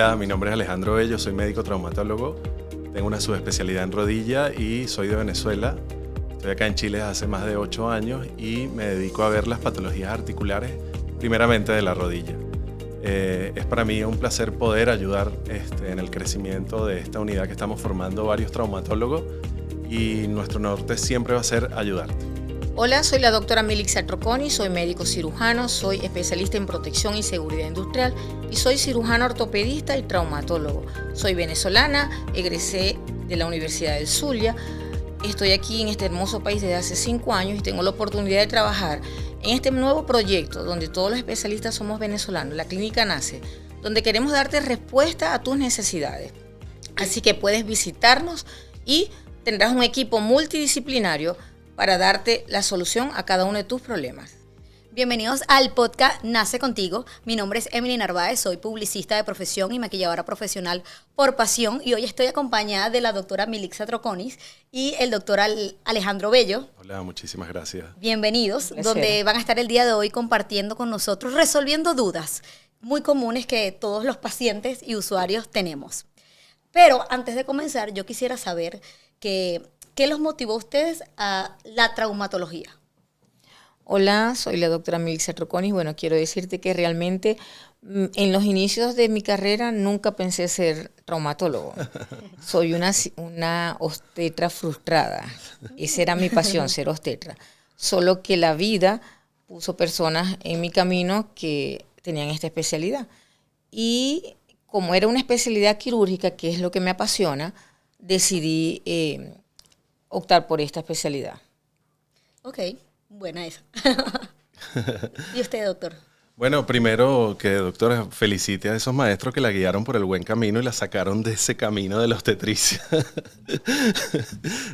Hola, mi nombre es Alejandro Bello, soy médico traumatólogo, tengo una subespecialidad en rodilla y soy de Venezuela. Estoy acá en Chile desde hace más de 8 años y me dedico a ver las patologías articulares, primeramente de la rodilla. Es para mí un placer poder ayudar en el crecimiento de esta unidad que estamos formando varios traumatólogos y nuestro norte siempre va a ser ayudarte. Hola, soy la doctora Milixa Troconi, soy médico cirujano, soy especialista en protección y seguridad industrial y soy cirujano ortopedista y traumatólogo. Soy venezolana, egresé de la Universidad del Zulia, estoy aquí en este hermoso país desde hace 5 años y tengo la oportunidad de trabajar en este nuevo proyecto donde todos los especialistas somos venezolanos, la Clínica Nace, donde queremos darte respuesta a tus necesidades. Así que puedes visitarnos y tendrás un equipo multidisciplinario para darte la solución a cada uno de tus problemas. Bienvenidos al podcast Nace Contigo. Mi nombre es Emily Narváez, soy publicista de profesión y maquilladora profesional por pasión y hoy estoy acompañada de la doctora Milixa Troconis y el doctor Alejandro Bello. Hola, muchísimas gracias. Bienvenidos, donde van a estar el día de hoy compartiendo con nosotros, resolviendo dudas muy comunes que todos los pacientes y usuarios tenemos. Pero antes de comenzar, yo quisiera saber ¿qué los motivó a ustedes a la traumatología? Hola, soy la doctora Milixa Troconis. Bueno, quiero decirte que realmente en los inicios de mi carrera nunca pensé ser traumatólogo. Soy una obstetra frustrada. Esa era mi pasión, ser obstetra. Solo que la vida puso personas en mi camino que tenían esta especialidad. Y como era una especialidad quirúrgica, que es lo que me apasiona, decidí optar por esta especialidad. Ok, buena esa. ¿Y usted, doctor? Bueno, primero que, doctora, felicite a esos maestros que la guiaron por el buen camino y la sacaron de ese camino de la obstetricia.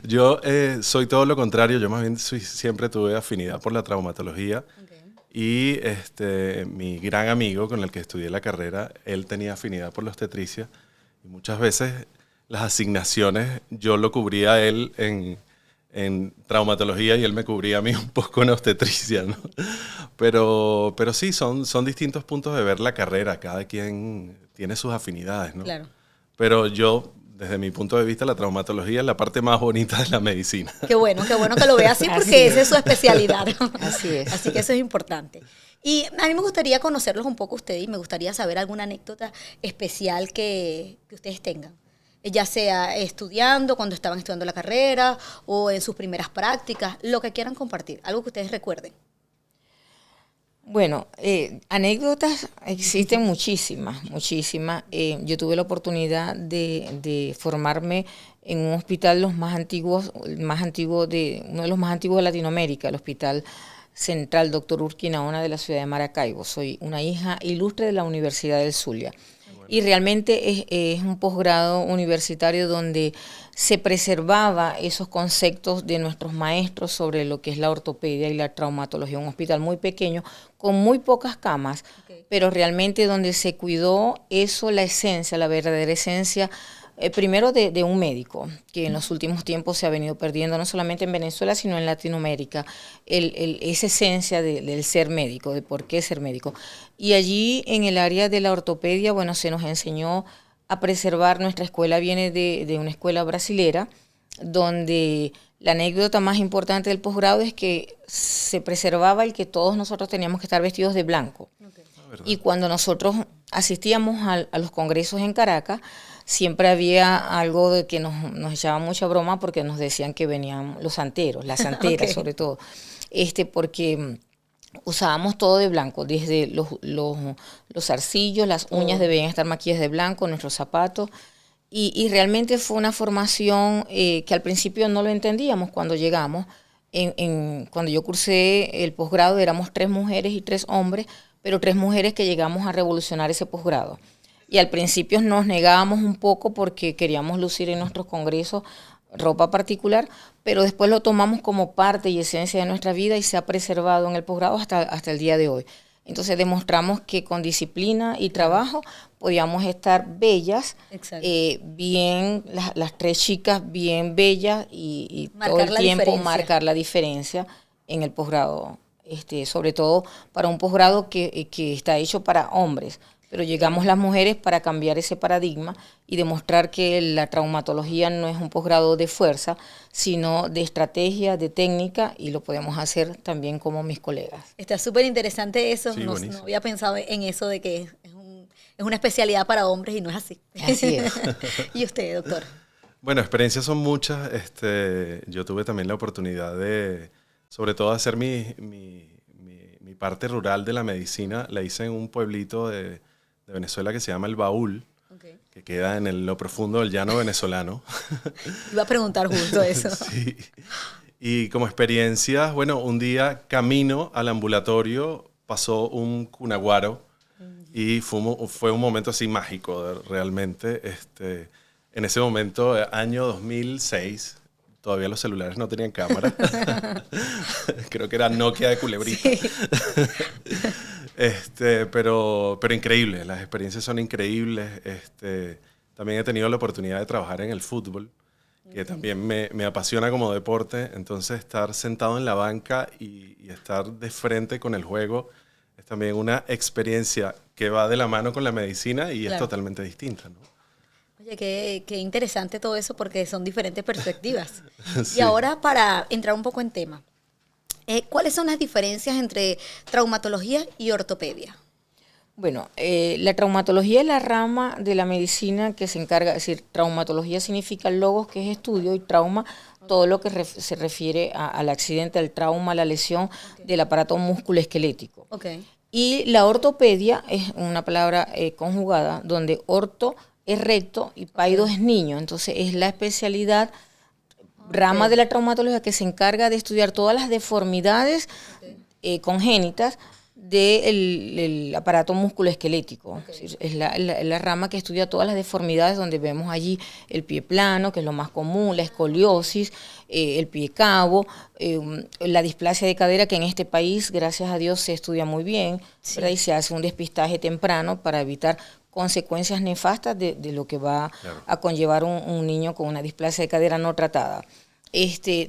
Yo soy todo lo contrario, yo más bien siempre tuve afinidad por la traumatología. Okay. Y mi gran amigo con el que estudié la carrera, él tenía afinidad por la obstetricia y muchas veces las asignaciones yo lo cubría a él en traumatología y él me cubría a mí un poco en obstetricia, ¿no? Pero sí, son distintos puntos de ver la carrera, cada quien tiene sus afinidades, ¿no? Claro. Pero yo, desde mi punto de vista, la traumatología es la parte más bonita de la medicina. Qué bueno que lo vea así porque esa es su especialidad. Así es. Así que eso es importante. Y a mí me gustaría conocerlos un poco ustedes y me gustaría saber alguna anécdota especial que ustedes tengan. Ya sea estudiando, cuando estaban estudiando la carrera o en sus primeras prácticas, lo que quieran compartir, algo que ustedes recuerden. Bueno, anécdotas existen muchísimas. Yo tuve la oportunidad de formarme en un hospital uno de los más antiguos de Latinoamérica, el Hospital Central Dr. Urquinaona de la ciudad de Maracaibo. Soy una hija ilustre de la Universidad del Zulia. Y realmente es un posgrado universitario donde se preservaba esos conceptos de nuestros maestros sobre lo que es la ortopedia y la traumatología. Un hospital muy pequeño, con muy pocas camas, pero realmente donde se cuidó eso, la esencia, la verdadera esencia, primero de un médico, que en los últimos tiempos se ha venido perdiendo, no solamente en Venezuela, sino en Latinoamérica, esa esencia del ser médico, de por qué ser médico. Y allí en el área de la ortopedia, bueno, se nos enseñó a preservar. Nuestra escuela viene de una escuela brasilera, donde la anécdota más importante del posgrado es que se preservaba el que todos nosotros teníamos que estar vestidos de blanco. Okay. Y cuando nosotros asistíamos a los congresos en Caracas, siempre había algo de que nos echaba mucha broma porque nos decían que venían los santeros, las santeras okay. Sobre todo, porque usábamos todo de blanco, desde los zarcillos, las uñas debían estar maquilladas de blanco, nuestros zapatos, y realmente fue una formación que al principio no lo entendíamos cuando llegamos. Cuando yo cursé el posgrado éramos 3 mujeres y 3 hombres, pero 3 mujeres que llegamos a revolucionar ese posgrado. Y al principio nos negábamos un poco porque queríamos lucir en nuestros congresos ropa particular, pero después lo tomamos como parte y esencia de nuestra vida y se ha preservado en el posgrado hasta el día de hoy. Entonces demostramos que con disciplina y trabajo podíamos estar bellas, bien, las 3 chicas bien bellas y todo el tiempo marcar la diferencia en el posgrado. Sobre todo para un posgrado que está hecho para hombres, Pero llegamos las mujeres para cambiar ese paradigma y demostrar que la traumatología no es un posgrado de fuerza, sino de estrategia, de técnica, y lo podemos hacer también como mis colegas. Está súper interesante eso. Sí, no había pensado en eso de que es una especialidad para hombres y no es así. Así es. ¿Y usted, doctor? Bueno, experiencias son muchas. Yo tuve también la oportunidad de, sobre todo, hacer mi parte rural de la medicina. La hice en un pueblito de Venezuela que se llama El Baúl, que queda en lo profundo del llano venezolano. Iba a preguntar justo eso. Sí. Y como experiencias, bueno, un día camino al ambulatorio pasó un cunaguaro y fue un momento así mágico, realmente. En ese momento, año 2006, todavía los celulares no tenían cámara. Creo que era Nokia de culebrita. Sí. Pero increíble, las experiencias son increíbles. También he tenido la oportunidad de trabajar en el fútbol, que también me apasiona como deporte. Entonces, estar sentado en la banca y estar de frente con el juego es también una experiencia que va de la mano con la medicina y es totalmente distinta, ¿no? Oye, qué interesante todo eso porque son diferentes perspectivas. Sí. Y ahora, para entrar un poco en tema, ¿cuáles son las diferencias entre traumatología y ortopedia? Bueno, la traumatología es la rama de la medicina que se encarga, es decir, traumatología significa logos, que es estudio, y trauma, todo lo que se refiere al accidente, al trauma, a la lesión del aparato musculoesquelético. Y la ortopedia es una palabra conjugada, donde orto es recto y paido es niño. Entonces es la especialidad, rama de la traumatología que se encarga de estudiar todas las deformidades congénitas del aparato musculoesquelético. Es la rama que estudia todas las deformidades, donde vemos allí el pie plano, que es lo más común, la escoliosis, el pie cabo, la displasia de cadera, que en este país, gracias a Dios, se estudia muy bien, ¿verdad? Y se hace un despistaje temprano para evitar consecuencias nefastas de lo que va a conllevar un niño con una displasia de cadera no tratada.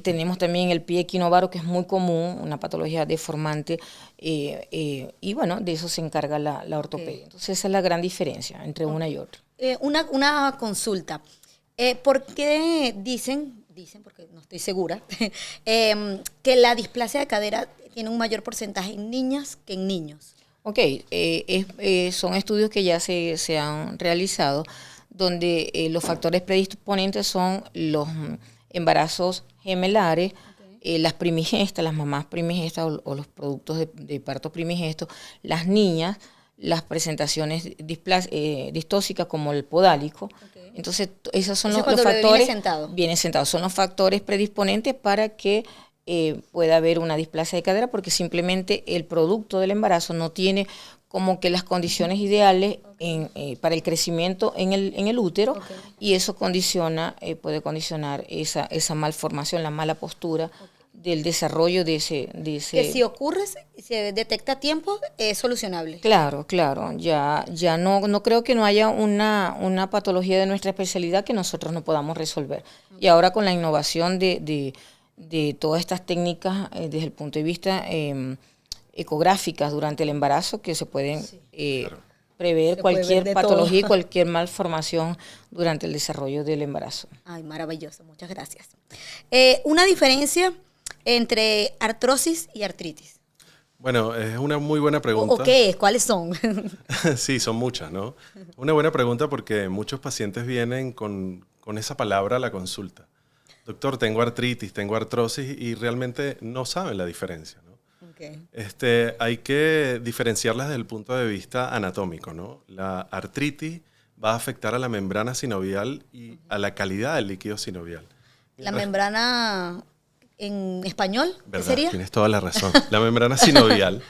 Tenemos también el pie equinovaro, que es muy común, una patología deformante, y bueno, de eso se encarga la ortopedia. Entonces esa es la gran diferencia entre una y otra. Una consulta. ¿Por qué dicen, porque no estoy segura, que la displasia de cadera tiene un mayor porcentaje en niñas que en niños? Ok, son estudios que ya se han realizado, donde los factores predisponentes son los embarazos gemelares, las primigestas, las mamás primigestas o los productos de parto primigesto, las niñas, las presentaciones distóxicas como el podálico. Entonces, esos son los factores. Viene sentado. Son los factores predisponentes para que pueda haber una displasia de cadera, porque simplemente el producto del embarazo no tiene como que las condiciones ideales para el crecimiento en el útero, y eso puede condicionar esa malformación, la mala postura del desarrollo de ese... Que si ocurre, si se detecta a tiempo, es solucionable. Claro. Ya no creo que no haya una patología de nuestra especialidad que nosotros no podamos resolver. Y ahora con la innovación de todas estas técnicas desde el punto de vista ecográficas durante el embarazo, que se pueden prever cualquier patología y cualquier malformación durante el desarrollo del embarazo. Ay, maravilloso, muchas gracias. Una diferencia entre artrosis y artritis. Bueno, es una muy buena pregunta. ¿O qué es? ¿Cuáles son? Sí, son muchas, ¿no? Una buena pregunta porque muchos pacientes vienen con esa palabra a la consulta. Doctor, tengo artritis, tengo artrosis, y realmente no saben la diferencia, ¿no? Hay que diferenciarlas desde el punto de vista anatómico, ¿no? La artritis va a afectar a la membrana sinovial y a la calidad del líquido sinovial. La membrana, en español, ¿qué sería? Tienes toda la razón. La membrana sinovial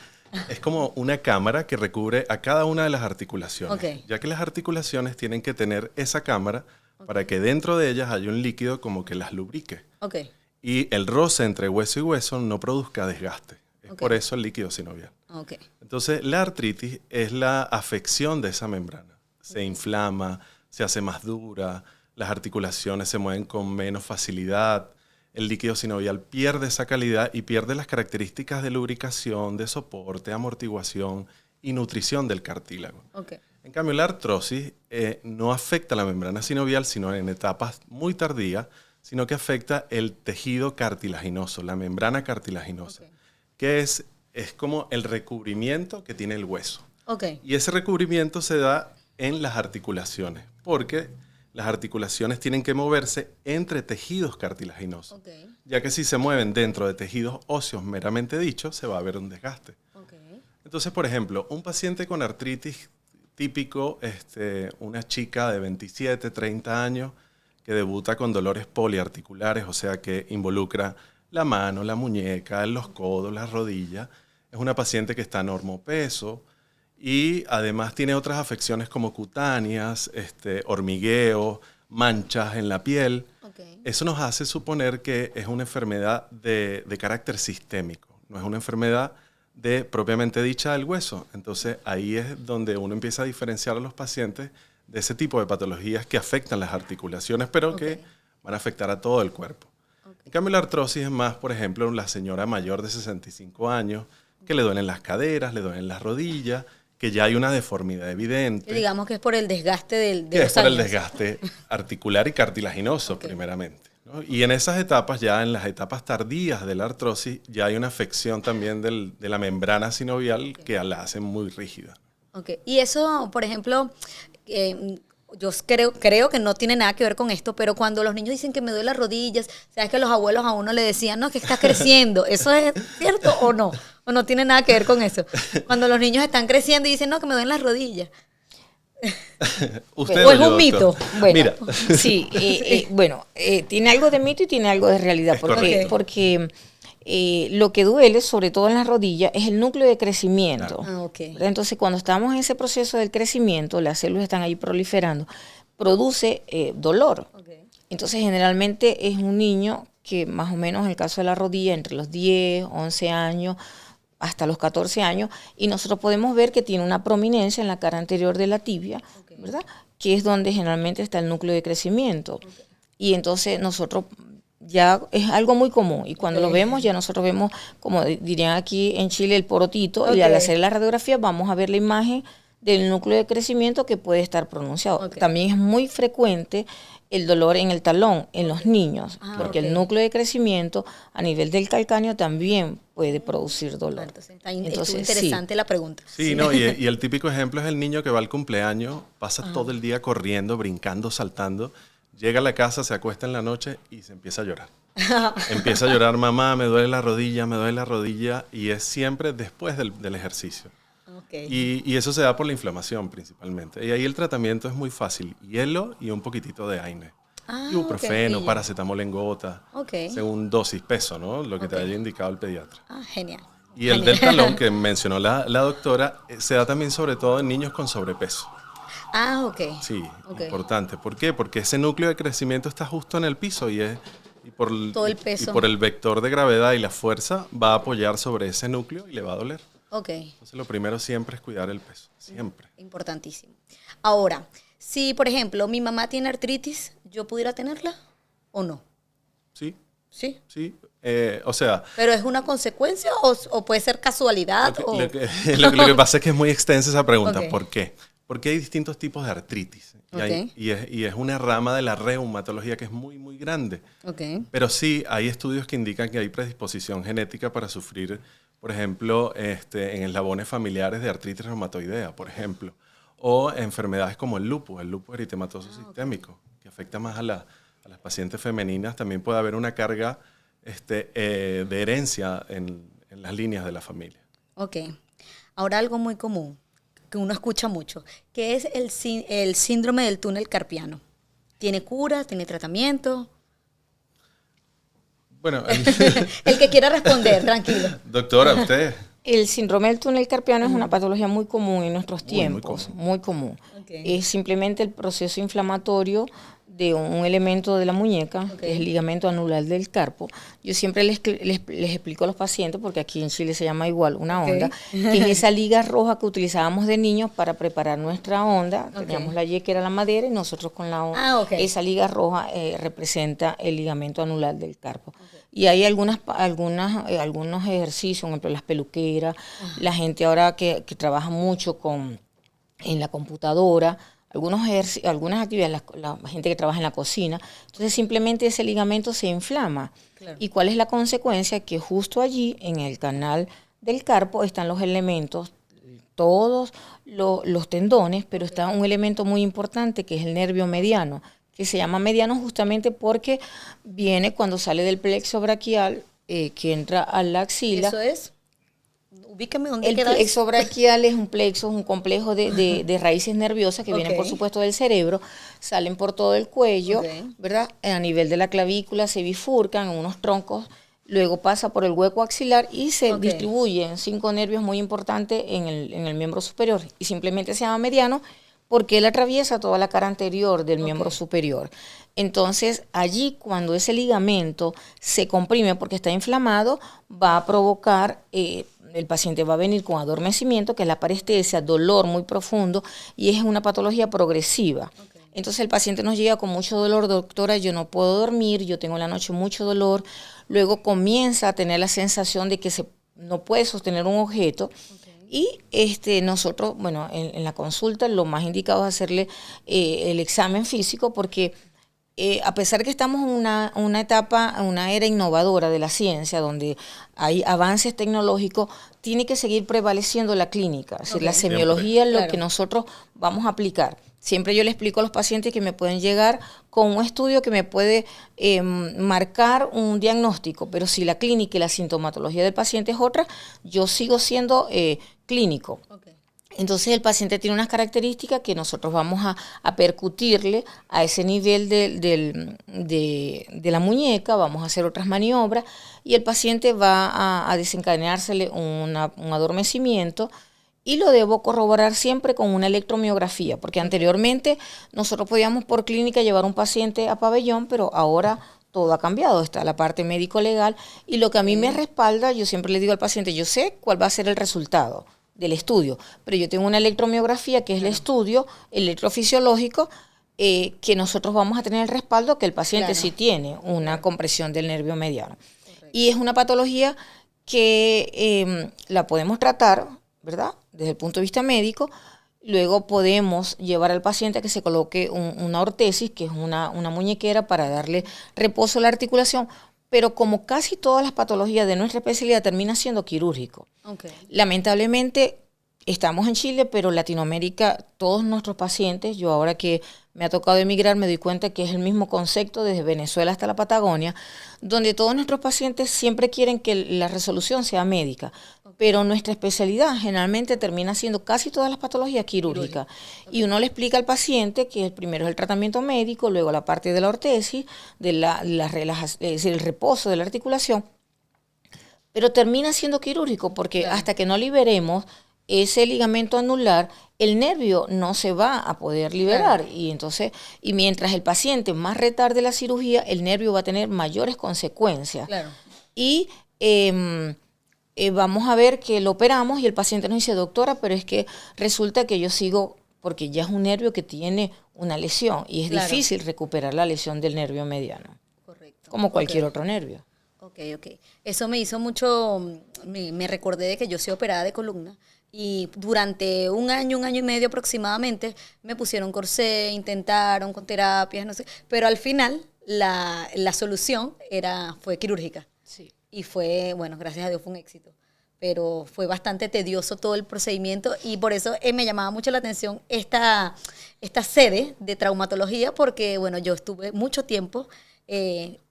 es como una cámara que recubre a cada una de las articulaciones, ya que las articulaciones tienen que tener esa cámara para que dentro de ellas haya un líquido como que las lubrique. Y el roce entre hueso y hueso no produzca desgaste. Es por eso el líquido sinovial. Entonces, la artritis es la afección de esa membrana. Se inflama, se hace más dura, las articulaciones se mueven con menos facilidad, el líquido sinovial pierde esa calidad y pierde las características de lubricación, de soporte, amortiguación y nutrición del cartílago. En cambio, la artrosis no afecta la membrana sinovial, sino en etapas muy tardías, sino que afecta el tejido cartilaginoso, la membrana cartilaginosa, que es como el recubrimiento que tiene el hueso. Y ese recubrimiento se da en las articulaciones, porque las articulaciones tienen que moverse entre tejidos cartilaginosos, ya que si se mueven dentro de tejidos óseos meramente dichos, se va a ver un desgaste. Entonces, por ejemplo, un paciente con artritis típico, una chica de 27, 30 años, que debuta con dolores poliarticulares, o sea que involucra la mano, la muñeca, los codos, las rodillas. Es una paciente que está a normopeso y además tiene otras afecciones como cutáneas, hormigueo, manchas en la piel. Eso nos hace suponer que es una enfermedad de carácter sistémico, no es una enfermedad propiamente dicha del hueso. Entonces ahí es donde uno empieza a diferenciar a los pacientes de ese tipo de patologías que afectan las articulaciones, pero que van a afectar a todo el cuerpo. En cambio, la artrosis es más, por ejemplo, la señora mayor de 65 años, que le duelen las caderas, le duelen las rodillas, que ya hay una deformidad evidente. Y digamos que es por el desgaste de los años. Es por el años. desgaste articular y cartilaginoso, primeramente, ¿no? Y en esas etapas, ya en las etapas tardías de la artrosis, ya hay una afección también de la membrana sinovial que la hace muy rígida. Y eso, por ejemplo, yo creo que no tiene nada que ver con esto, pero cuando los niños dicen que me duele las rodillas, sabes que los abuelos a uno le decían, no, que está creciendo. ¿Eso es cierto o no? ¿O no tiene nada que ver con eso? Cuando los niños están creciendo y dicen, no, que me duelen las rodillas. ¿Usted ¿O es un mito? Bueno, mira. Sí, tiene algo de mito y tiene algo de realidad, porque lo que duele, sobre todo en las rodillas, es el núcleo de crecimiento. Claro. Entonces, cuando estamos en ese proceso del crecimiento, las células están ahí proliferando, produce dolor. Entonces, generalmente es un niño que más o menos, en el caso de la rodilla, entre los 10, 11 años, hasta los 14 años, y nosotros podemos ver que tiene una prominencia en la cara anterior de la tibia, ¿verdad? Que es donde generalmente está el núcleo de crecimiento. Y entonces nosotros ya es algo muy común, y cuando lo vemos, ya nosotros vemos, como dirían aquí en Chile, el porotito, y al hacer la radiografía vamos a ver la imagen del núcleo de crecimiento que puede estar pronunciado. También es muy frecuente el dolor en el talón en los niños, porque el núcleo de crecimiento a nivel del calcáneo también puede producir dolor. Entonces interesante la pregunta. Sí, no, y el típico ejemplo es el niño que va al cumpleaños, pasa todo el día corriendo, brincando, saltando, llega a la casa, se acuesta en la noche y se empieza a llorar. Empieza a llorar, mamá, me duele la rodilla, y es siempre después del ejercicio. Y eso se da por la inflamación principalmente. Y ahí el tratamiento es muy fácil, hielo y un poquitito de AINE. Ibuprofeno, paracetamol en gota, según dosis, peso, ¿no? Lo que te haya indicado el pediatra. Genial. Y el del talón que mencionó la doctora, se da también sobre todo en niños con sobrepeso. Sí, importante. ¿Por qué? Porque ese núcleo de crecimiento está justo en el piso y por todo el peso. Y por el vector de gravedad y la fuerza va a apoyar sobre ese núcleo y le va a doler. Entonces lo primero siempre es cuidar el peso, siempre. Importantísimo. Ahora, si por ejemplo mi mamá tiene artritis, ¿yo pudiera tenerla o no? Sí. ¿Sí? Sí. O sea... ¿Pero es una consecuencia o puede ser casualidad? Lo que pasa es que es muy extensa esa pregunta. ¿Por qué? Porque hay distintos tipos de artritis. Y es una rama de la reumatología que es muy, muy grande. Pero sí, hay estudios que indican que hay predisposición genética para sufrir, por ejemplo, en eslabones familiares de artritis reumatoidea, por ejemplo. O enfermedades como el lupus eritematoso sistémico, que afecta más a las pacientes femeninas. También puede haber una carga de herencia en las líneas de la familia. Ahora algo muy común, que uno escucha mucho, que es el síndrome del túnel carpiano. ¿Tiene cura? ¿Tiene tratamiento? Bueno, el que quiera responder, tranquilo. Doctora, usted. El síndrome del túnel carpiano es una patología muy común en nuestros tiempos, muy común. Es simplemente el proceso inflamatorio de un elemento de la muñeca, que es el ligamento anular del carpo. Yo siempre les explico a los pacientes, porque aquí en Chile se llama igual una onda, que es esa liga roja que utilizábamos de niños para preparar nuestra onda. Teníamos la Y, que era la madera, y nosotros con la onda. Esa liga roja representa el ligamento anular del carpo. Y hay algunos ejercicios, por ejemplo, las peluqueras, la gente ahora que trabaja mucho con en la computadora, algunas actividades, la gente que trabaja en la cocina. Entonces simplemente ese ligamento se inflama. Claro. ¿Y cuál es la consecuencia? Que justo allí, en el canal del carpo, están los elementos, todos los tendones, pero está un elemento muy importante que es el nervio mediano, que se llama mediano justamente porque viene cuando sale del plexo braquial, que entra a la axila. ¿Eso es? Ubícame dónde el queda. El plexo braquial es un complejo de raíces nerviosas que vienen, por supuesto, del cerebro, salen por todo el cuello, ¿verdad? A nivel de la clavícula se bifurcan en unos troncos, luego pasa por el hueco axilar y se distribuyen 5 nervios muy importantes en el miembro superior. Y simplemente se llama mediano porque él atraviesa toda la cara anterior del miembro superior. Entonces, allí cuando ese ligamento se comprime porque está inflamado, va a provocar, el paciente va a venir con adormecimiento, que es la parestesia, dolor muy profundo, y es una patología progresiva. Entonces el paciente nos llega con mucho dolor, doctora, yo no puedo dormir, yo tengo en la noche mucho dolor, luego comienza a tener la sensación de que no puede sostener un objeto. Y nosotros, bueno, en la consulta lo más indicado es hacerle el examen físico porque a pesar que estamos en una etapa, una era innovadora de la ciencia donde hay avances tecnológicos, tiene que seguir prevaleciendo la clínica. Es decir, la semiología es lo que nosotros vamos a aplicar. Siempre yo le explico a los pacientes que me pueden llegar con un estudio que me puede marcar un diagnóstico, pero si la clínica y la sintomatología del paciente es otra, yo sigo siendo clínico. Entonces el paciente tiene unas características que nosotros vamos a percutirle a ese nivel de la muñeca, vamos a hacer otras maniobras y el paciente va a desencadenársele un adormecimiento. Y lo debo corroborar siempre con una electromiografía, porque anteriormente nosotros podíamos por clínica llevar un paciente a pabellón, pero ahora todo ha cambiado, está la parte médico-legal, y lo que a mí me respalda, yo siempre le digo al paciente, yo sé cuál va a ser el resultado del estudio, pero yo tengo una electromiografía que es el estudio electrofisiológico, que nosotros vamos a tener el respaldo que el paciente sí tiene una compresión del nervio mediano. Correcto. Y es una patología que la podemos tratar, ¿verdad? Desde el punto de vista médico, luego podemos llevar al paciente a que se coloque una ortesis, que es una muñequera para darle reposo a la articulación, pero como casi todas las patologías de nuestra especialidad termina siendo quirúrgico. Lamentablemente estamos en Chile, pero en Latinoamérica todos nuestros pacientes, yo ahora que me ha tocado emigrar me doy cuenta que es el mismo concepto desde Venezuela hasta la Patagonia, donde todos nuestros pacientes siempre quieren que la resolución sea médica, pero nuestra especialidad generalmente termina siendo casi todas las patologías quirúrgicas. Y uno le explica al paciente que primero es el tratamiento médico, luego la parte de la ortesis, de la relajación, es decir, el reposo de la articulación, pero termina siendo quirúrgico porque hasta que no liberemos ese ligamento anular, el nervio no se va a poder liberar. Y entonces, y mientras el paciente más retarde la cirugía, el nervio va a tener mayores consecuencias. Y vamos a ver que lo operamos y el paciente nos dice, doctora, pero es que resulta que yo sigo, porque ya es un nervio que tiene una lesión y es difícil recuperar la lesión del nervio mediano. Correcto. Como cualquier otro nervio. Eso me hizo mucho, me recordé de que yo soy operada de columna y durante un año y medio aproximadamente me pusieron corsé, intentaron con terapias, no sé, pero al final la solución fue quirúrgica. Sí. Y fue, bueno, gracias a Dios fue un éxito, pero fue bastante tedioso todo el procedimiento y por eso me llamaba mucho la atención esta sede de traumatología porque, bueno, yo estuve mucho tiempo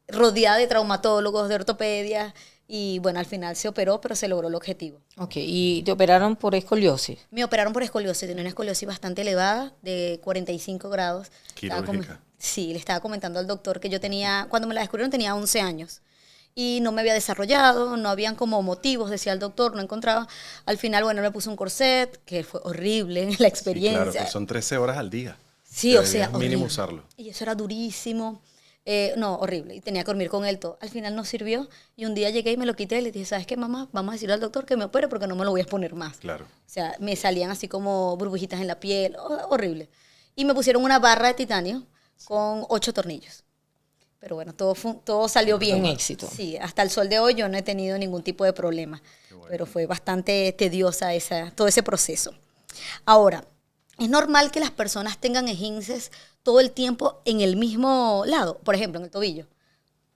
rodeada de traumatólogos, de ortopedia, y bueno, al final se operó, pero se logró el objetivo. ¿Y te operaron por escoliosis? Me operaron por escoliosis, tenía una escoliosis bastante elevada, de 45 grados. Quirúrgica. Sí, le estaba comentando al doctor que yo tenía, cuando me la descubrieron tenía 11 años. Y no me había desarrollado, no habían como motivos, decía el doctor, no encontraba. Al final, bueno, me puse un corset, que fue horrible la experiencia. Sí, claro, que son 13 horas al día. Sí, o sea, mínimo usarlo. Y eso era durísimo. No, horrible. Y tenía que dormir con él todo. Al final no sirvió. Y un día llegué y me lo quité y le dije, ¿sabes qué, mamá? Vamos a decirle al doctor que me opere porque no me lo voy a poner más. Claro. O sea, me salían así como burbujitas en la piel. Horrible. Y me pusieron una barra de titanio con 8 tornillos. Pero bueno, todo salió bien. Un éxito. Sí, hasta el sol de hoy yo no he tenido ningún tipo de problema. Bueno. Pero fue bastante tediosa todo ese proceso. Ahora, ¿Es normal que las personas tengan esguinces todo el tiempo en el mismo lado? Por ejemplo, en el tobillo.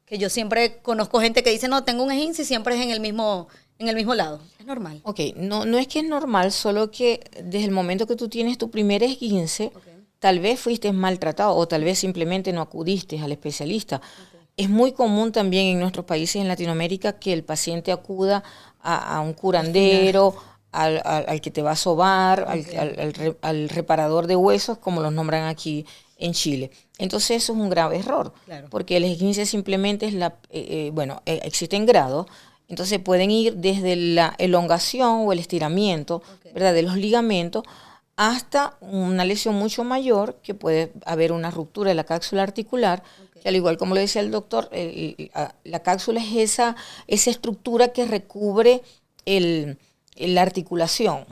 Que yo siempre conozco gente que dice, no, tengo un esguince y siempre es en el mismo lado. ¿Es normal? Ok, no es que es normal, solo que desde el momento que tú tienes tu primer esguince, tal vez fuiste maltratado o tal vez simplemente no acudiste al especialista. Es muy común también en nuestros países en Latinoamérica que el paciente acuda a un curandero, al que te va a sobar, al reparador de huesos, como los nombran aquí en Chile. Entonces eso es un grave error, porque el esguince simplemente es existen grados, entonces pueden ir desde la elongación o el estiramiento, ¿verdad?, de los ligamentos hasta una lesión mucho mayor, que puede haber una ruptura de la cápsula articular, que al igual como lo decía el doctor, la cápsula es esa estructura que recubre la articulación.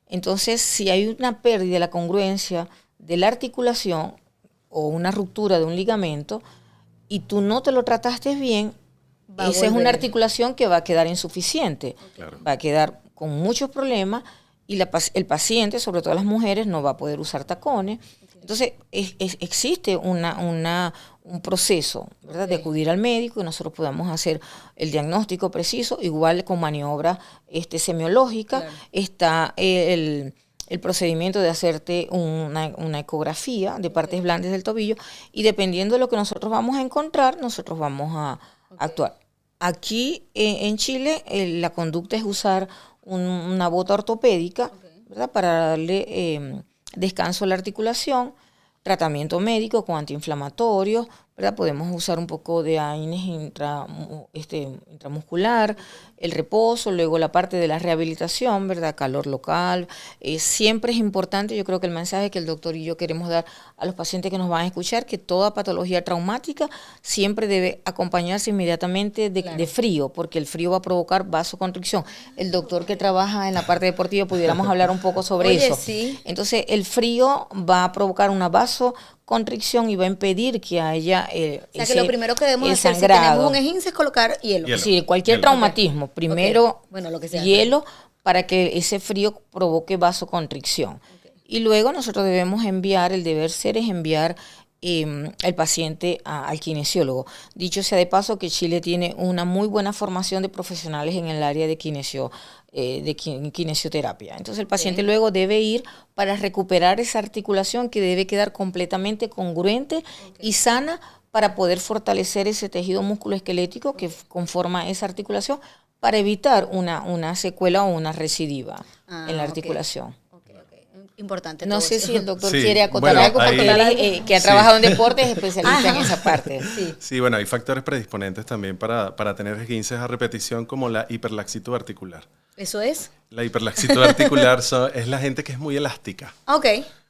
Entonces, si hay una pérdida de la congruencia de la articulación o una ruptura de un ligamento y tú no te lo trataste bien, esa es una articulación que va a quedar insuficiente, va a quedar con muchos problemas y el paciente, sobre todo las mujeres, no va a poder usar tacones. Entonces, existe un proceso, ¿verdad?, de acudir al médico y nosotros podamos hacer el diagnóstico preciso, igual con maniobra semiológica. Está el procedimiento de hacerte una ecografía de partes blandas del tobillo y dependiendo de lo que nosotros vamos a encontrar, nosotros vamos a actuar. Aquí en Chile la conducta es usar una bota ortopédica, ¿verdad?, para darle descanso a la articulación, tratamiento médico con antiinflamatorios, ¿verdad? Podemos usar un poco de AINES intramuscular, el reposo, luego la parte de la rehabilitación, ¿verdad? Calor local. Siempre es importante, yo creo que el mensaje que el doctor y yo queremos dar a los pacientes que nos van a escuchar, que toda patología traumática siempre debe acompañarse inmediatamente de frío, porque el frío va a provocar vasoconstricción. El doctor que trabaja en la parte deportiva, pudiéramos hablar un poco sobre eso. Sí. Entonces, el frío va a provocar una vasoconstricción y va a impedir que haya o sea, que lo primero que debemos hacer sangrado. Si tenemos un esguince es colocar hielo. Sí, cualquier traumatismo. Primero, lo que sea, hielo para que ese frío provoque vasoconstricción. Y luego nosotros debemos enviar, el deber ser es enviar el paciente al kinesiólogo. Dicho sea de paso que Chile tiene una muy buena formación de profesionales en el área de kinesioterapia. Entonces el paciente luego debe ir para recuperar esa articulación que debe quedar completamente congruente y sana para poder fortalecer ese tejido musculoesquelético que conforma esa articulación para evitar una secuela o una recidiva en la articulación. Importante. No sé si el doctor Sí, quiere acotar algo, porque que ha trabajado en deportes, es especialista en esa parte. Sí, bueno, hay factores predisponentes también para tener esguinces a repetición, como la hiperlaxitud articular. ¿Eso es? La hiperlaxitud articular es la gente que es muy elástica. Ok.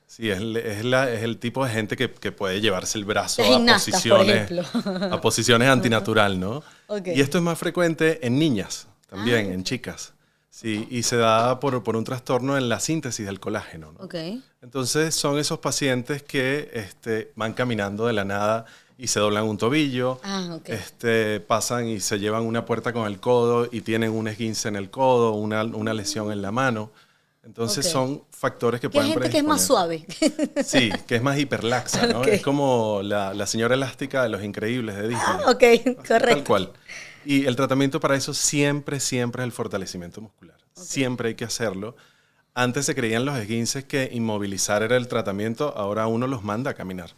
Sí, es el tipo de gente que puede llevarse el brazo a posiciones antinatural, ¿no? Y esto es más frecuente en niñas también, en chicas. Sí, y se da por un trastorno en la síntesis del colágeno, ¿no? Entonces son esos pacientes que van caminando de la nada y se doblan un tobillo, pasan y se llevan una puerta con el codo y tienen un esguince en el codo, una lesión en la mano. Entonces son factores que pueden predisponer. Hay gente que es más suave. Sí, que es más hiperlaxa, ¿no? Es como la señora elástica de Los Increíbles de Disney. Correcto. Tal cual. Y el tratamiento para eso siempre es el fortalecimiento muscular. Siempre hay que hacerlo. Antes se creían los esguinces que inmovilizar era el tratamiento, ahora uno los manda a caminar.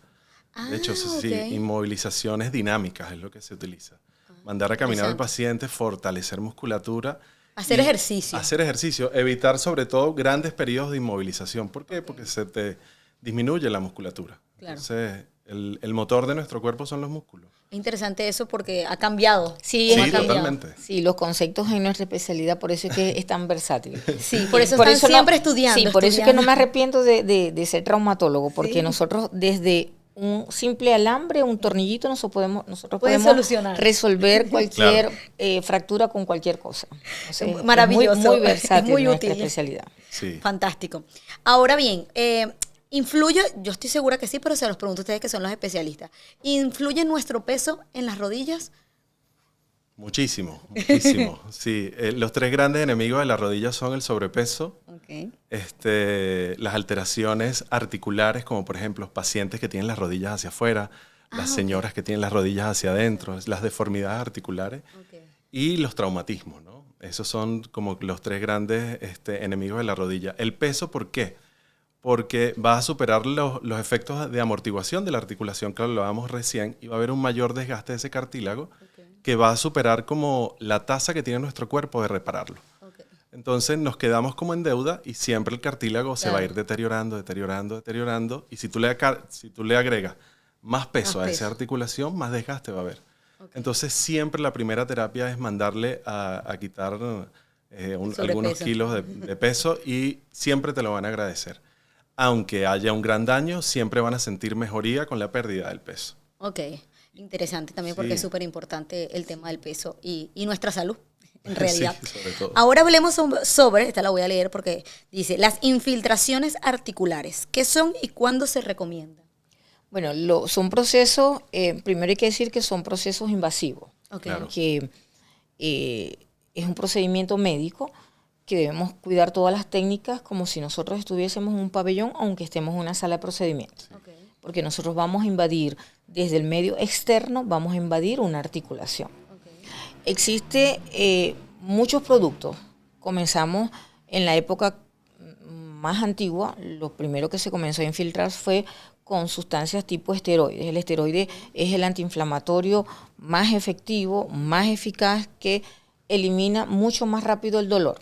De hecho, sí, inmovilizaciones dinámicas es lo que se utiliza. Mandar a caminar al paciente, fortalecer musculatura. Hacer ejercicio. Hacer ejercicio. Evitar sobre todo grandes periodos de inmovilización. ¿Por qué? Porque se te disminuye la musculatura. Entonces, el motor de nuestro cuerpo son los músculos. Es interesante eso porque ha cambiado. Sí, totalmente. Sí, los conceptos en nuestra especialidad, por eso es que es tan versátil. Sí, por eso están siempre estudiando. Sí, por eso es que no me arrepiento de ser traumatólogo, porque nosotros desde un simple alambre, un tornillito, nosotros podemos resolver cualquier fractura con cualquier cosa. O sea, maravilloso. Es muy versátil, es muy nuestra útil. especialidad. Sí. Fantástico. Ahora bien, ¿influye? Yo estoy segura que sí, pero se los pregunto a ustedes que son los especialistas. ¿Influye nuestro peso en las rodillas? Muchísimo, muchísimo. Sí, los tres grandes enemigos de la rodilla son el sobrepeso, Okay. Las alteraciones articulares, como por ejemplo pacientes que tienen las rodillas hacia afuera, las señoras que tienen las rodillas hacia adentro, las deformidades articulares y los traumatismos, ¿no? Esos son como los tres grandes enemigos de la rodilla. El peso, ¿por qué? Porque va a superar los efectos de amortiguación de la articulación, claro, lo hablábamos recién, y va a haber un mayor desgaste de ese cartílago que va a superar como la tasa que tiene nuestro cuerpo de repararlo. Entonces nos quedamos como en deuda y siempre el cartílago se va a ir deteriorando, y si tú le agregas más peso a esa articulación, más desgaste va a haber. Entonces siempre la primera terapia es mandarle a quitar algunos kilos de peso y siempre te lo van a agradecer. Aunque haya un gran daño, siempre van a sentir mejoría con la pérdida del peso. Ok, interesante también porque es súper importante el tema del peso y nuestra salud. En realidad. Sí, sobre todo. Ahora hablemos sobre, esta la voy a leer porque dice, las infiltraciones articulares. ¿Qué son y cuándo se recomiendan? Bueno, son procesos, primero hay que decir que son procesos invasivos. Claro. Que es un procedimiento médico que debemos cuidar todas las técnicas como si nosotros estuviésemos en un pabellón, aunque estemos en una sala de procedimientos. Porque nosotros vamos a invadir, desde el medio externo, vamos a invadir una articulación. Existe muchos productos. Comenzamos en la época más antigua, lo primero que se comenzó a infiltrar fue con sustancias tipo esteroides. El esteroide es el antiinflamatorio más efectivo, más eficaz, que elimina mucho más rápido el dolor.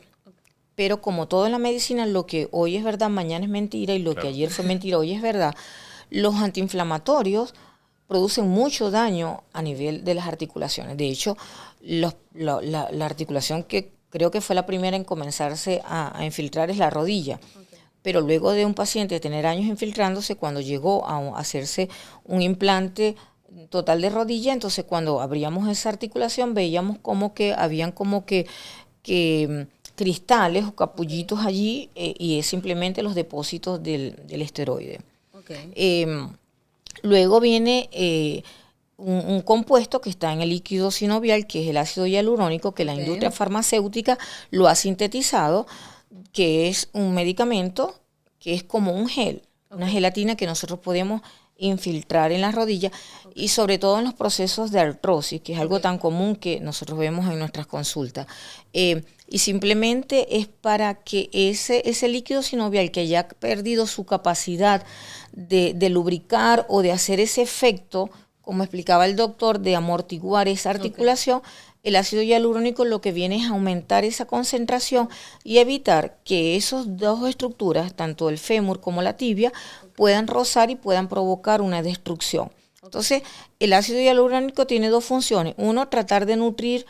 Pero como todo en la medicina, lo que hoy es verdad, mañana es mentira, y lo que ayer fue mentira, hoy es verdad. Los antiinflamatorios producen mucho daño a nivel de las articulaciones. De hecho, la articulación que creo que fue la primera en comenzarse a infiltrar es la rodilla. Pero luego de un paciente tener años infiltrándose, cuando llegó a hacerse un implante total de rodilla, entonces cuando abríamos esa articulación veíamos como que habían como que cristales o capullitos allí, y es simplemente los depósitos del esteroide. Luego viene un compuesto que está en el líquido sinovial, que es el ácido hialurónico, que la industria farmacéutica lo ha sintetizado, que es un medicamento que es como un gel, una gelatina que nosotros podemos infiltrar en las rodillas, y sobre todo en los procesos de artrosis, que es algo tan común que nosotros vemos en nuestras consultas. Y simplemente es para que ese líquido sinovial que ya ha perdido su capacidad de lubricar o de hacer ese efecto, como explicaba el doctor, de amortiguar esa articulación, el ácido hialurónico lo que viene es aumentar esa concentración y evitar que esas dos estructuras, tanto el fémur como la tibia, puedan rozar y puedan provocar una destrucción. Entonces, el ácido hialurónico tiene dos funciones. Uno, tratar de nutrir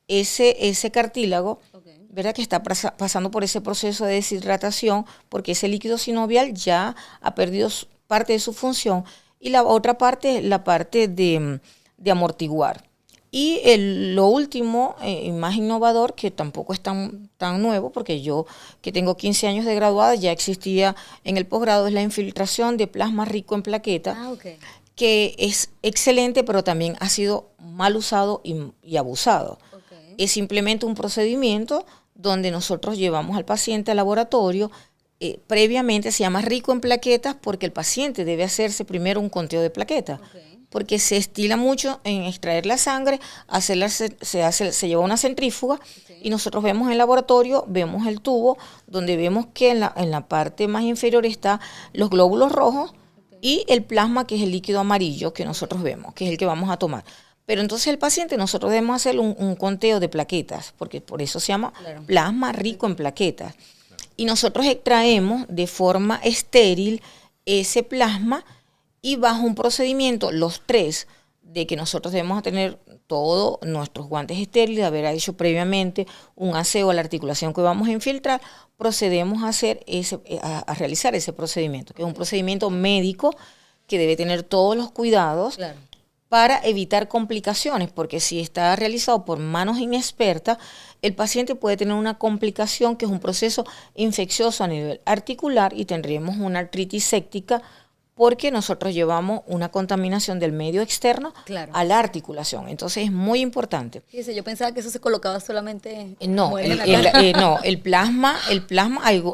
ese cartílago, ¿verdad?, que está pasando por ese proceso de deshidratación, porque ese líquido sinovial ya ha perdido parte de su función. Y la otra parte es la parte de amortiguar. Y lo último, más innovador, que tampoco es tan nuevo, porque yo, que tengo 15 años de graduada, ya existía en el posgrado, es la infiltración de plasma rico en plaquetas, que es excelente, pero también ha sido mal usado y abusado. Es simplemente un procedimiento donde nosotros llevamos al paciente al laboratorio. Previamente se llama rico en plaquetas porque el paciente debe hacerse primero un conteo de plaquetas. Porque se estila mucho en extraer la sangre, se lleva una centrífuga, y nosotros vemos en el laboratorio, vemos el tubo, donde vemos que en la parte más inferior está los glóbulos rojos y el plasma, que es el líquido amarillo que nosotros vemos, que es el que vamos a tomar. Pero entonces el paciente, nosotros debemos hacer un conteo de plaquetas, porque por eso se llama plasma rico en plaquetas. Y nosotros extraemos de forma estéril ese plasma, y bajo un procedimiento, los tres, de que nosotros debemos tener todos nuestros guantes estériles, haber hecho previamente un aseo a la articulación que vamos a infiltrar, procedemos a realizar ese procedimiento, que es un procedimiento médico que debe tener todos los cuidados para evitar complicaciones, porque si está realizado por manos inexpertas, el paciente puede tener una complicación que es un proceso infeccioso a nivel articular y tendríamos una artritis séptica porque nosotros llevamos una contaminación del medio externo a la articulación. Entonces es muy importante. Fíjese, yo pensaba que eso se colocaba solamente... No, el plasma,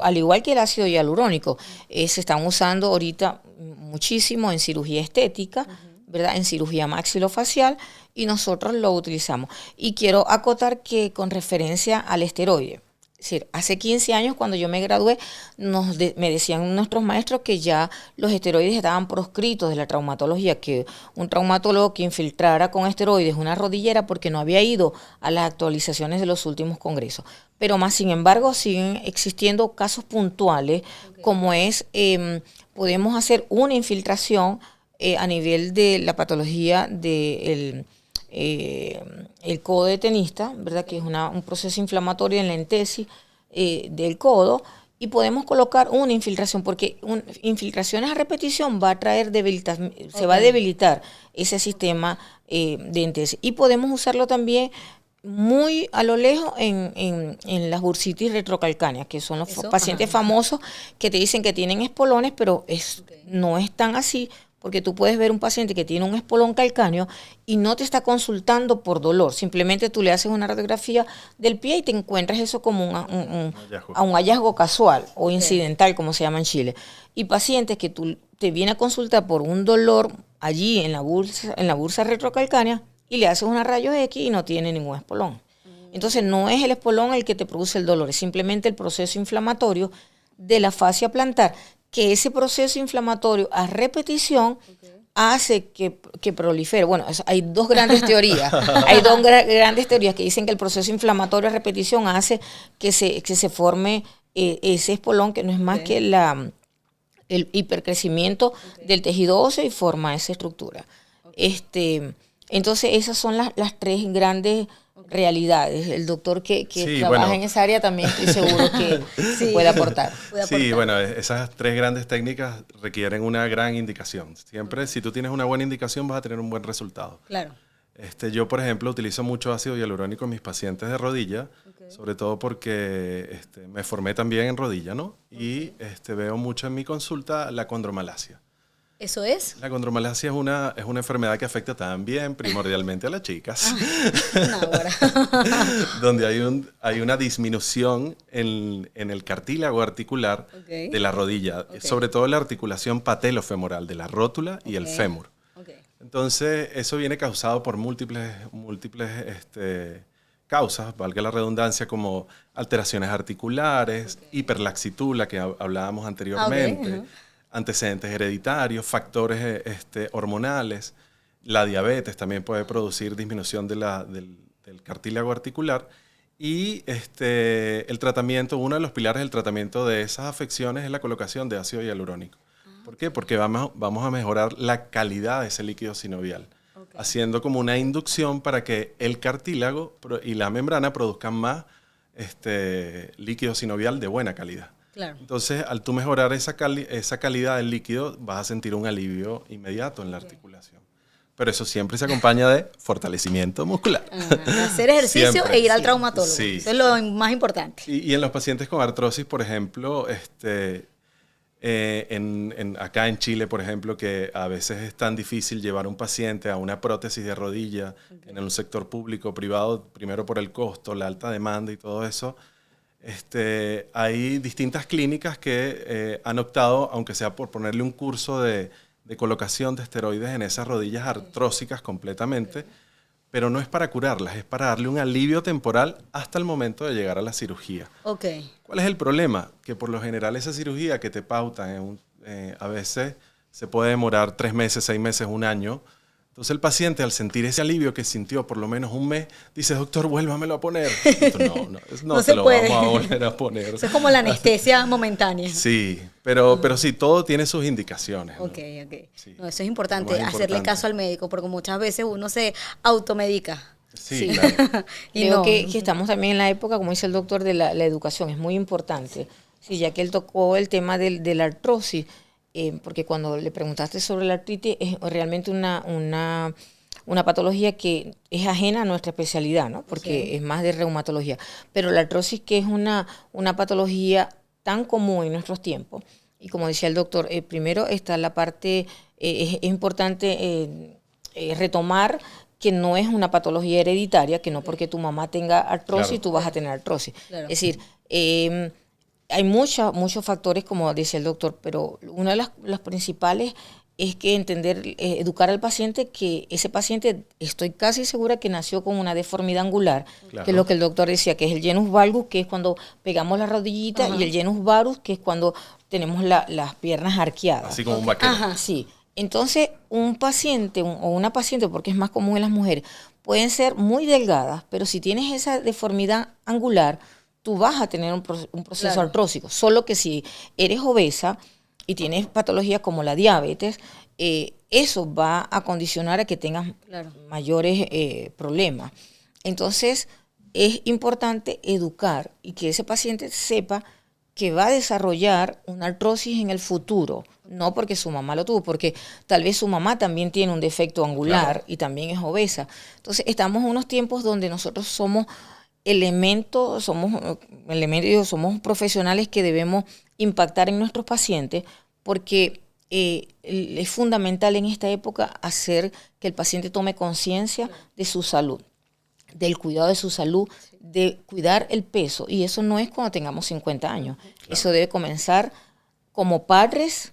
al igual que el ácido hialurónico, se están usando ahorita muchísimo en cirugía estética, ¿verdad? En cirugía maxilofacial, y nosotros lo utilizamos. Y quiero acotar que con referencia al esteroide, es decir, hace 15 años cuando yo me gradué, me decían nuestros maestros que ya los esteroides estaban proscritos de la traumatología, que un traumatólogo que infiltrara con esteroides una rodillera porque no había ido a las actualizaciones de los últimos congresos. Pero más sin embargo siguen existiendo casos puntuales, como es, podemos hacer una infiltración a nivel de la patología del el codo de tenista, ¿verdad? Que es un proceso inflamatorio en la entesis del codo, y podemos colocar una infiltración, porque infiltraciones a repetición va a traer se va a debilitar ese sistema de entesis. Y podemos usarlo también muy a lo lejos en las bursitis retrocalcáneas, que son los pacientes famosos que te dicen que tienen espolones, pero no es tan así, porque tú puedes ver un paciente que tiene un espolón calcáneo y no te está consultando por dolor. Simplemente tú le haces una radiografía del pie y te encuentras eso como un hallazgo casual o incidental, como se llama en Chile. Y pacientes que tú te viene a consultar por un dolor allí en la bursa retrocalcánea y le haces una rayos X y no tiene ningún espolón. Entonces no es el espolón el que te produce el dolor, es simplemente el proceso inflamatorio de la fascia plantar, que ese proceso inflamatorio a repetición hace que prolifere. Bueno, hay dos grandes teorías. Hay dos grandes teorías que dicen que el proceso inflamatorio a repetición hace que se forme ese espolón, que no es más que el hipercrecimiento del tejido óseo, y forma esa estructura. Entonces esas son las tres grandes realidades. El doctor que trabaja en esa área también estoy seguro que puede aportar. Sí, bueno, esas tres grandes técnicas requieren una gran indicación. Siempre, si tú tienes una buena indicación, vas a tener un buen resultado. Claro. Yo, por ejemplo, utilizo mucho ácido hialurónico en mis pacientes de rodilla, sobre todo porque me formé también en rodilla, ¿no? Y veo mucho en mi consulta la condromalacia. ¿Eso es? La condromalacia es una enfermedad que afecta también primordialmente a las chicas, donde hay una disminución en el cartílago articular de la rodilla, sobre todo la articulación patelofemoral de la rótula y el fémur. Entonces, eso viene causado por múltiples causas, valga la redundancia, como alteraciones articulares, hiperlaxitud, la que hablábamos anteriormente, antecedentes hereditarios, factores hormonales. La diabetes también puede producir disminución del cartílago articular. Y el tratamiento, uno de los pilares del tratamiento de esas afecciones es la colocación de ácido hialurónico. ¿Por qué? Porque vamos a mejorar la calidad de ese líquido sinovial, haciendo como una inducción para que el cartílago y la membrana produzcan más líquido sinovial de buena calidad. Claro. Entonces, al tú mejorar esa calidad del líquido, vas a sentir un alivio inmediato en la articulación. Pero eso siempre se acompaña de fortalecimiento muscular. Hacer ejercicio siempre. E ir al traumatólogo. Sí. Eso es lo más importante. Y en los pacientes con artrosis, por ejemplo, acá en Chile, por ejemplo, que a veces es tan difícil llevar un paciente a una prótesis de rodilla en un sector público o privado, primero por el costo, la alta demanda y todo eso. Hay distintas clínicas que han optado, aunque sea por ponerle un curso de colocación de esteroides en esas rodillas artrósicas completamente, pero no es para curarlas, es para darle un alivio temporal hasta el momento de llegar a la cirugía. ¿Cuál es el problema? Que por lo general esa cirugía que te pautan a veces se puede demorar 3 meses, 6 meses, 1 año. Entonces el paciente, al sentir ese alivio que sintió por lo menos 1 mes, dice, doctor, vuélvamelo a poner. No se lo vamos a volver a poner. Eso es como la anestesia momentánea. Sí, pero sí, todo tiene sus indicaciones. ¿No? Sí. No, eso es importante, hacerle caso al médico, porque muchas veces uno se automedica. Sí, claro. Y creo que estamos también en la época, como dice el doctor, de la educación. Es muy importante. Sí, ya que él tocó el tema de la artrosis, porque cuando le preguntaste sobre la artritis, es realmente una patología que es ajena a nuestra especialidad, ¿no? Porque es más de reumatología. Pero la artrosis, que es una patología tan común en nuestros tiempos, Y como decía el doctor, primero está la parte, es importante retomar que no es una patología hereditaria, que no porque tu mamá tenga artrosis, tú vas a tener artrosis. Claro. Es decir, hay muchos factores, como decía el doctor, pero una de las principales es que educar al paciente, que ese paciente, estoy casi segura que nació con una deformidad angular, claro, que es lo que el doctor decía, que es el genus valgus, que es cuando pegamos la rodillita, y el genus varus, que es cuando tenemos las piernas arqueadas. Así como un vaquero. Ajá, sí. Entonces, un paciente o una paciente, porque es más común en las mujeres, pueden ser muy delgadas, pero si tienes esa deformidad angular, tú vas a tener un proceso claro, artrósico. Solo que si eres obesa y tienes patologías como la diabetes, eso va a condicionar a que tengas claro, mayores problemas. Entonces, es importante educar y que ese paciente sepa que va a desarrollar una artrosis en el futuro, no porque su mamá lo tuvo, porque tal vez su mamá también tiene un defecto angular, claro, y también es obesa. Entonces, estamos en unos tiempos donde nosotros somos somos profesionales que debemos impactar en nuestros pacientes, porque es fundamental en esta época hacer que el paciente tome conciencia de su salud, del cuidado de su salud, de cuidar el peso, y eso no es cuando tengamos 50 años, claro, eso debe comenzar como padres,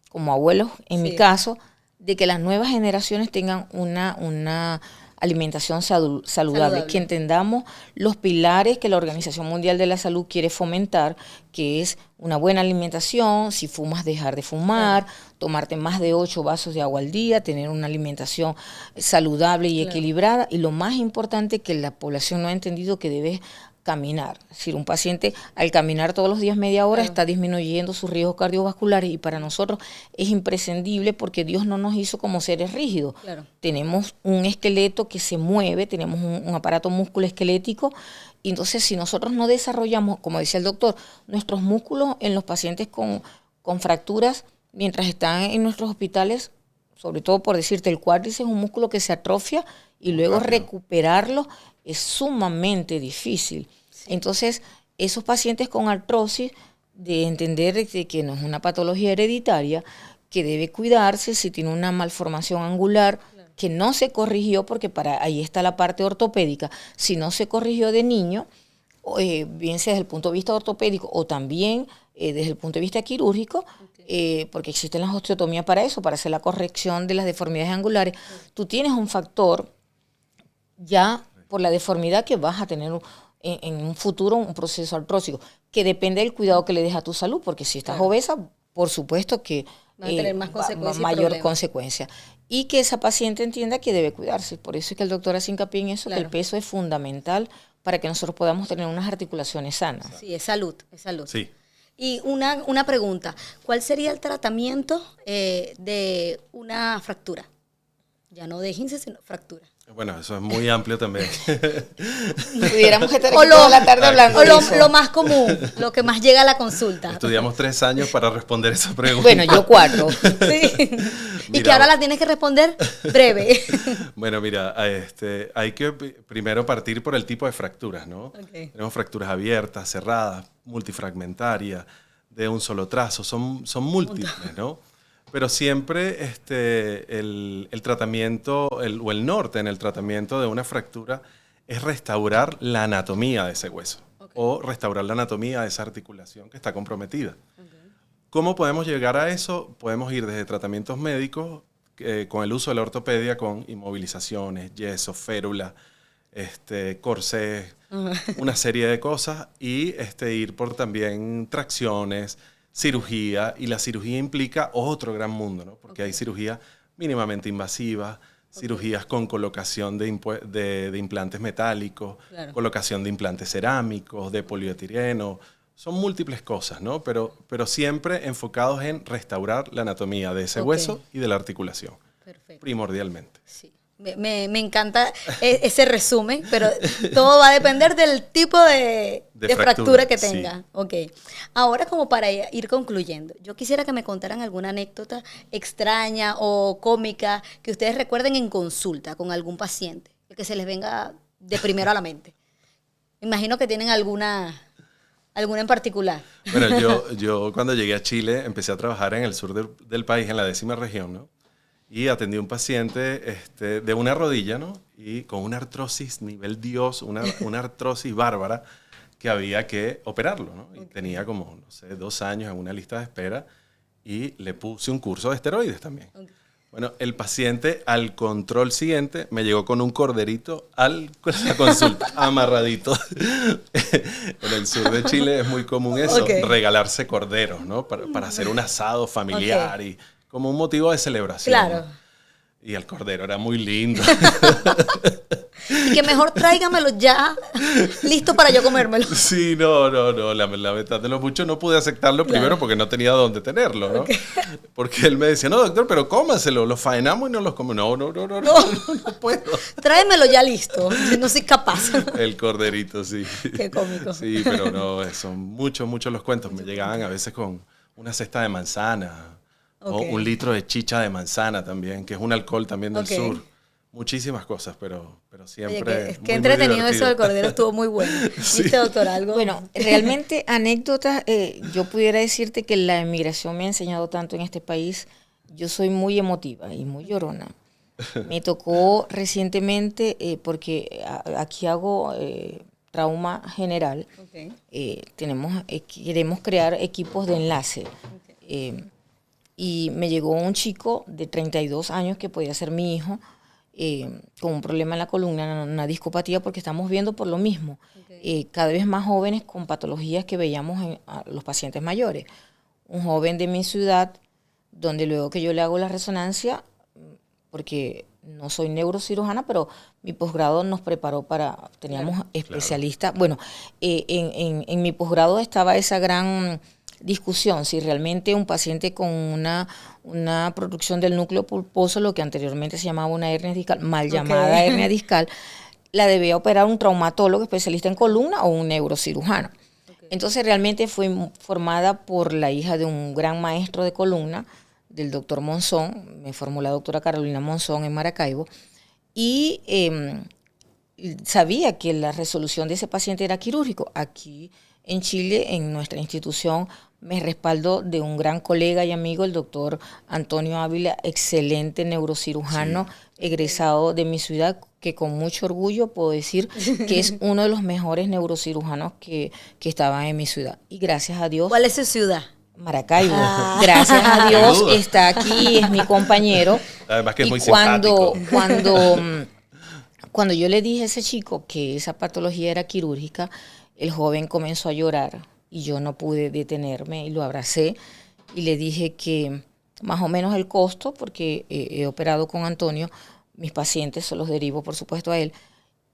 como abuelos, en mi caso, de que las nuevas generaciones tengan una alimentación saludable, que entendamos los pilares que la Organización Mundial de la Salud quiere fomentar, que es una buena alimentación, si fumas, dejar de fumar, claro, tomarte más de 8 vasos de agua al día, tener una alimentación saludable y claro, equilibrada, y lo más importante, que la población no ha entendido, que debe caminar. Es decir, un paciente al caminar todos los días media hora, claro, está disminuyendo sus riesgos cardiovasculares, y para nosotros es imprescindible porque Dios no nos hizo como seres rígidos. Claro. Tenemos un esqueleto que se mueve, tenemos un aparato musculoesquelético, y entonces si nosotros no desarrollamos, como decía el doctor, nuestros músculos en los pacientes con fracturas, mientras están en nuestros hospitales, sobre todo por decirte, el cuádriceps es un músculo que se atrofia y luego recuperarlo es sumamente difícil. Sí. Entonces, esos pacientes con artrosis, de entender de que no es una patología hereditaria, que debe cuidarse si tiene una malformación angular, claro, que no se corrigió, porque ahí está la parte ortopédica. Si no se corrigió de niño, bien sea desde el punto de vista ortopédico o también desde el punto de vista quirúrgico, okay, porque existen las osteotomías para eso, para hacer la corrección de las deformidades angulares, tú tienes un factor ya por la deformidad que vas a tener en un futuro un proceso artrósico, que depende del cuidado que le des a tu salud, porque si estás claro, obesa, por supuesto que va a tener más consecuencias, mayor consecuencia. Y que esa paciente entienda que debe cuidarse. Por eso es que el doctor hace hincapié en eso, claro, que el peso es fundamental para que nosotros podamos tener unas articulaciones sanas. Sí, es salud, es salud. Sí. Y una pregunta, ¿cuál sería el tratamiento de una fractura? Ya no de esguince, sino fractura. Bueno, eso es muy amplio también. Pudiéramos estar aquí toda la tarde hablando de eso. Lo más común, lo que más llega a la consulta. Estudiamos 3 años para responder esa pregunta. Bueno, yo 4. Sí. Y que ahora la tienes que responder breve. Bueno, mira, hay que primero partir por el tipo de fracturas, ¿no? Okay. Tenemos fracturas abiertas, cerradas, multifragmentarias, de un solo trazo, son múltiples, ¿no? Pero siempre el tratamiento o el norte en el tratamiento de una fractura es restaurar la anatomía de ese hueso, okay, o restaurar la anatomía de esa articulación que está comprometida. Okay. ¿Cómo podemos llegar a eso? Podemos ir desde tratamientos médicos con el uso de la ortopedia, con inmovilizaciones, yeso, férula, corsés, una serie de cosas, y ir por también tracciones, cirugía, y la cirugía implica otro gran mundo, ¿no? Porque okay, hay cirugías mínimamente invasivas, okay, cirugías con colocación de implantes metálicos, claro, colocación de implantes cerámicos, de polietileno, son múltiples cosas, ¿no? Pero siempre enfocados en restaurar la anatomía de ese okay, hueso y de la articulación. Perfecto. Primordialmente. Sí. Me encanta ese resumen, pero todo va a depender del tipo de fractura que tenga. Sí. Okay. Ahora, como para ir concluyendo, yo quisiera que me contaran alguna anécdota extraña o cómica que ustedes recuerden en consulta con algún paciente, que se les venga de primero a la mente. Imagino que tienen alguna ¿Alguna en particular? Bueno, yo cuando llegué a Chile empecé a trabajar en el sur del país, en la 10ª región, ¿no? Y atendí a un paciente de una rodilla, ¿no? Y con una artrosis nivel Dios, una artrosis bárbara que había que operarlo, ¿no? Y tenía como, no sé, 2 años en una lista de espera y le puse un curso de esteroides también. Bueno, el paciente al control siguiente me llegó con un corderito a la consulta, amarradito. En el sur de Chile es muy común eso, regalarse corderos, ¿no? Para hacer un asado familiar y como un motivo de celebración. Claro. Y el cordero era muy lindo. Y que mejor tráigamelo ya, listo para yo comérmelo. Sí, no. La verdad de los muchos no pude aceptarlo primero porque no tenía dónde tenerlo, ¿no? Porque él me decía, no, doctor, pero cómaselo, lo faenamos y no los comemos. No puedo. Tráemelo ya listo, no soy capaz. El corderito, sí. Qué cómico. Sí, pero no, son muchos los cuentos. Me llegaban a veces con una cesta de manzana. O 1 litro de chicha de manzana también, que es un alcohol también del sur. Muchísimas cosas, pero siempre. Oye, qué entretenido eso del cordero, estuvo muy bueno. Sí. ¿Viste, doctor, algo? Bueno, realmente anécdotas, yo pudiera decirte que la emigración me ha enseñado tanto en este país. Yo soy muy emotiva y muy llorona. Me tocó recientemente, porque aquí hago trauma general, queremos crear equipos de enlace. Y me llegó un chico de 32 años que podía ser mi hijo, con un problema en la columna, una discopatía, porque estamos viendo por lo mismo. Cada vez más jóvenes con patologías que veíamos en los pacientes mayores. Un joven de mi ciudad, donde luego que yo le hago la resonancia, porque no soy neurocirujana, pero mi posgrado nos preparó teníamos especialistas. Bueno, en mi posgrado estaba esa gran discusión si realmente un paciente con una producción del núcleo pulposo, lo que anteriormente se llamaba una hernia discal, mal llamada hernia discal, la debía operar un traumatólogo especialista en columna o un neurocirujano. Entonces realmente fui formada por la hija de un gran maestro de columna, del doctor Monzón. Me formó la doctora Carolina Monzón en Maracaibo, y sabía que la resolución de ese paciente era quirúrgico. Aquí en Chile, en nuestra institución, me respaldó de un gran colega y amigo, el doctor Antonio Ávila, excelente neurocirujano, egresado de mi ciudad, que con mucho orgullo puedo decir que es uno de los mejores neurocirujanos que estaban en mi ciudad. Y gracias a Dios. ¿Cuál es su ciudad? Maracaibo. Gracias a Dios está aquí, es mi compañero. Además que es muy simpático. Cuando yo le dije a ese chico que esa patología era quirúrgica, el joven comenzó a llorar y yo no pude detenerme y lo abracé y le dije que más o menos el costo, porque he operado con Antonio, mis pacientes se los derivo por supuesto a él,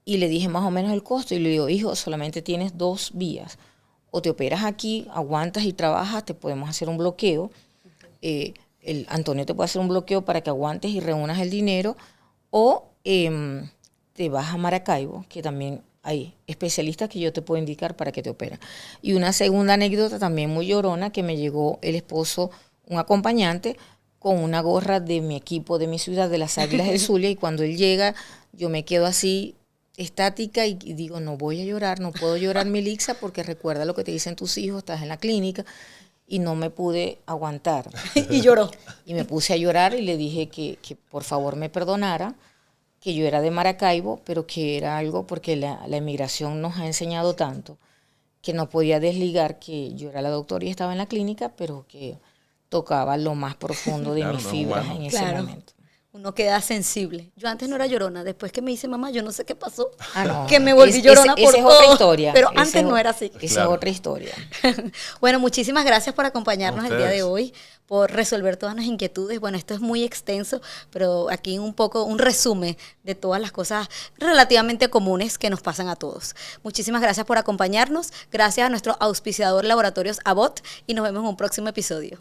y le dije más o menos el costo y le digo, hijo, solamente tienes 2 vías. O te operas aquí, aguantas y trabajas, te podemos hacer un bloqueo. El Antonio te puede hacer un bloqueo para que aguantes y reúnas el dinero, o te vas a Maracaibo, que también hay especialistas que yo te puedo indicar para que te operen. Y una segunda anécdota también muy llorona, que me llegó el esposo, un acompañante, con una gorra de mi equipo, de mi ciudad, de las Águilas del Zulia, y cuando él llega, yo me quedo así estática y digo, no voy a llorar, no puedo llorar, Melixa, porque recuerda lo que te dicen tus hijos, estás en la clínica, y no me pude aguantar. Y lloró. Y me puse a llorar y le dije que por favor me perdonara, que yo era de Maracaibo, pero que era algo porque la emigración nos ha enseñado tanto, que no podía desligar que yo era la doctora y estaba en la clínica, pero que tocaba lo más profundo de mis fibras en ese momento. Uno queda sensible. Yo antes no era llorona, después que me hice mamá, yo no sé qué pasó, no. que me volví llorona por esa es todo. Otra historia. Pero antes no era así. Esa es otra historia. Bueno, muchísimas gracias por acompañarnos el día de hoy, por resolver todas las inquietudes. Bueno, esto es muy extenso, pero aquí un poco un resumen de todas las cosas relativamente comunes que nos pasan a todos. Muchísimas gracias por acompañarnos. Gracias a nuestro auspiciador Laboratorios Abbott y nos vemos en un próximo episodio.